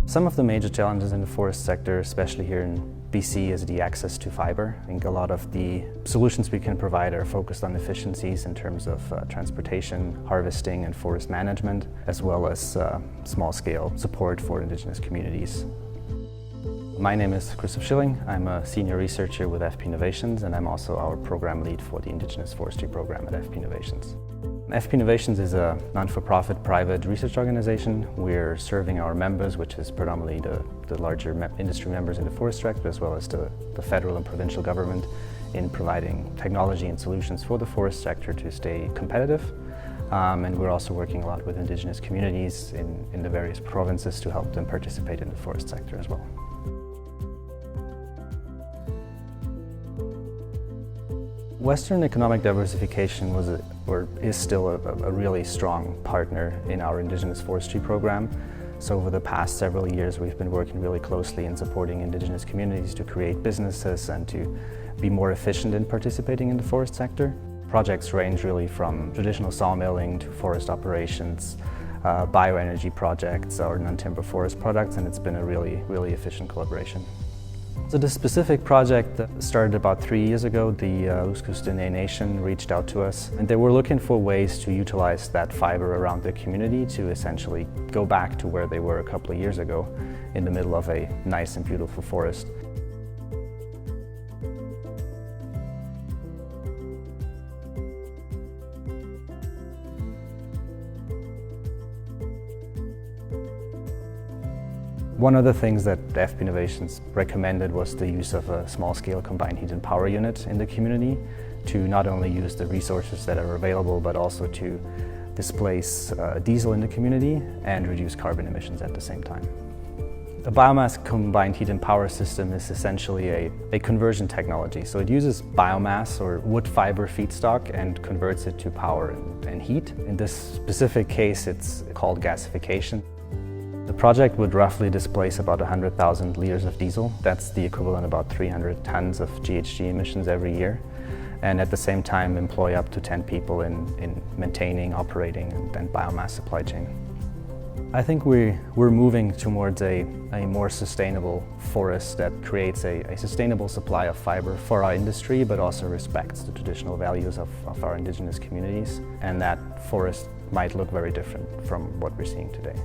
Some of the major challenges in the forest sector, especially here in BC, is the access to fiber. I think a lot of the solutions we can provide are focused on efficiencies in terms of transportation, harvesting and forest management, as well as small-scale support for Indigenous communities. My name is Christoph Schilling. I'm a senior researcher with FPInnovations, and I'm also our program lead for the Indigenous forestry program at FPInnovations. FPInnovations is a non-for-profit private research organization. We're serving our members, which is predominantly the larger industry members in the forest sector, as well as the federal and provincial government, in providing technology and solutions for the forest sector to stay competitive. And we're also working a lot with Indigenous communities in the various provinces to help them participate in the forest sector as well. Western economic diversification is still a really strong partner in our Indigenous forestry program. So over the past several years, we've been working really closely in supporting Indigenous communities to create businesses and to be more efficient in participating in the forest sector. Projects range really from traditional sawmilling to forest operations, bioenergy projects or non-timber forest products, and it's been a really efficient collaboration. So this specific project started about 3 years ago. The Lhoosk'uz Dené Nation reached out to us, and they were looking for ways to utilize that fiber around the community to essentially go back to where they were a couple of years ago in the middle of a nice and beautiful forest. One of the things that FPInnovations recommended was the use of a small-scale combined heat and power unit in the community to not only use the resources that are available, but also to displace diesel in the community and reduce carbon emissions at the same time. A biomass combined heat and power system is essentially a conversion technology. So it uses biomass or wood fiber feedstock and converts it to power and heat. In this specific case, it's called gasification. The project would roughly displace about 100,000 liters of diesel. That's the equivalent of about 300 tons of GHG emissions every year, and at the same time employ up to 10 people in maintaining, operating, and biomass supply chain. I think we're moving towards a more sustainable forest that creates a sustainable supply of fiber for our industry, but also respects the traditional values of our Indigenous communities, and that forest might look very different from what we're seeing today.